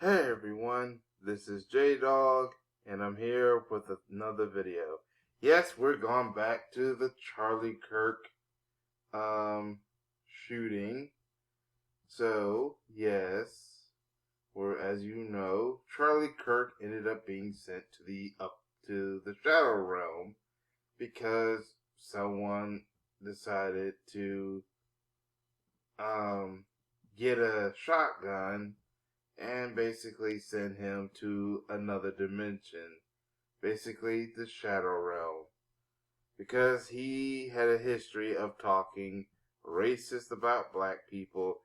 Hey everyone, this is J-Dog, and I'm here with another video. Yes, we're going back to the Charlie Kirk shooting. So, yes, as you know, Charlie Kirk ended up being sent to the Shadow Realm because someone decided to get a shotgun and basically send him to another dimension, basically the Shadow Realm, because he had a history of talking racist about black people.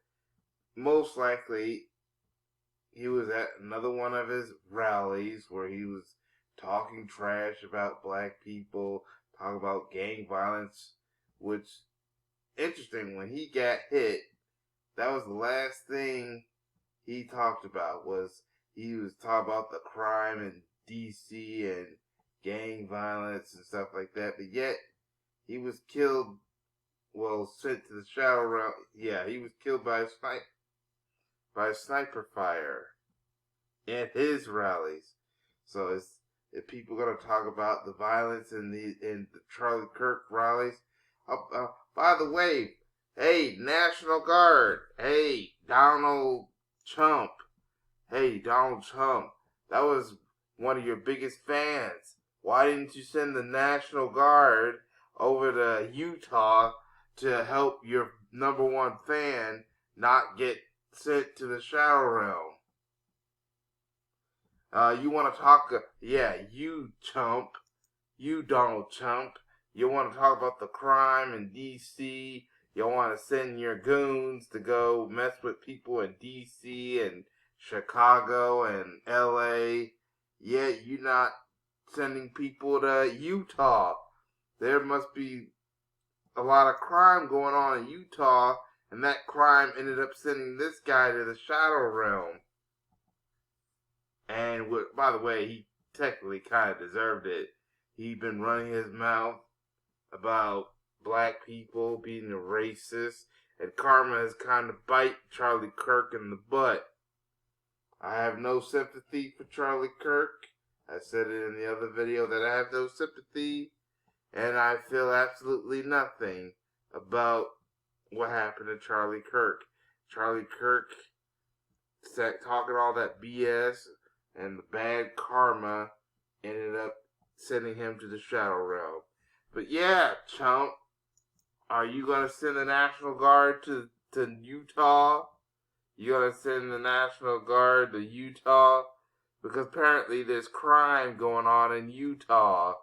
Most likely, he was at another one of his rallies where he was talking trash about black people, talking about gang violence, which, interesting, when he got hit, that was the last thing he talked about. He was talking about the crime in DC and gang violence and stuff like that, but yet he was killed, sent to the Shadow Realm. Yeah, he was killed by a sniper fire at his rallies. So if people are gonna talk about the violence in the Charlie Kirk rallies, by the way, hey, National Guard, hey, Trump. Hey, Donald Trump, that was one of your biggest fans. Why didn't you send the National Guard over to Utah to help your number one fan not get sent to the Shadow Realm? You want to talk, you chump, you Donald Trump. You want to talk about the crime in D.C. You want to send your goons to go mess with people in D.C. and Chicago and LA, yet you're not sending people to Utah. There must be a lot of crime going on in Utah, and that crime ended up sending this guy to the Shadow Realm. And by the way, he technically kind of deserved it. He'd been running his mouth about black people being a racist, and karma has kind of bite Charlie Kirk in the butt. I have no sympathy for Charlie Kirk. I said it in the other video that I have no sympathy, and I feel absolutely nothing about what happened to Charlie Kirk. Charlie Kirk talking all that BS, and the bad karma ended up sending him to the Shadow Realm. But yeah, chump, are you gonna send the National Guard to Utah? You gonna send the National Guard to Utah? Because apparently there's crime going on in Utah.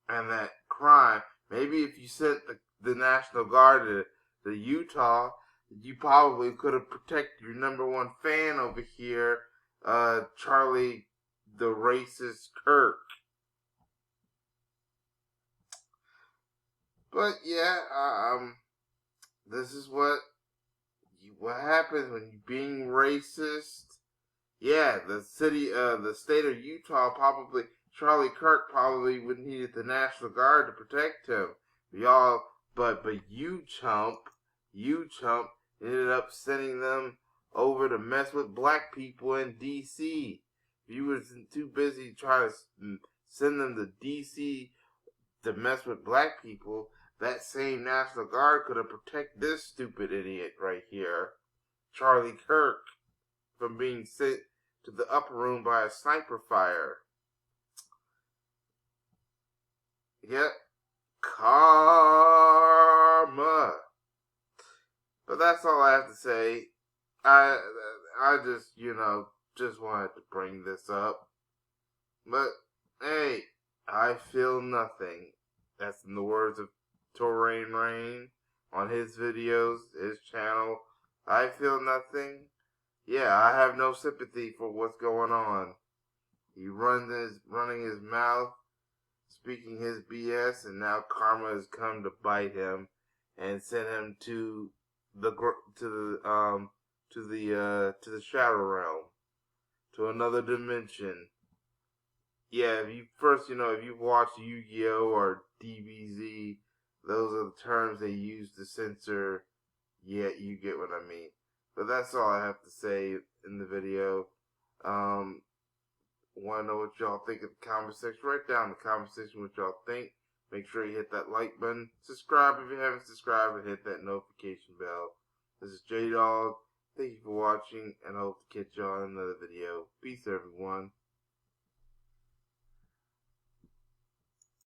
And that crime, maybe if you sent the National Guard to Utah, you probably could have protected your number one fan over here, Charlie the racist Kirk. But yeah, this is what happens when you're being racist. Yeah, the state of Utah Charlie Kirk probably would need the National Guard to protect him. But you chump, ended up sending them over to mess with black people in D.C. You was too busy trying to send them to D.C. to mess with black people. That same National Guard could have protected this stupid idiot right here, Charlie Kirk, from being sent to the upper room by a sniper fire. Yep, karma. But that's all I have to say. I just wanted to bring this up. But hey, I feel nothing. That's in the words of Torain Rain on his videos, his channel. I feel nothing. Yeah, I have no sympathy for what's going on. He running his mouth, speaking his BS, and now karma has come to bite him and sent him to the Shadow Realm, to another dimension. Yeah, if you've watched Yu-Gi-Oh or DBZ, those are the terms they use to censor. Yeah, you get what I mean. But that's all I have to say in the video. Want to know what y'all think in the comment section? Write down in the comment section what y'all think. Make sure you hit that like button. Subscribe if you haven't subscribed, and hit that notification bell. This is J-Dog. Thank you for watching, and I hope to catch y'all in another video. Peace, everyone.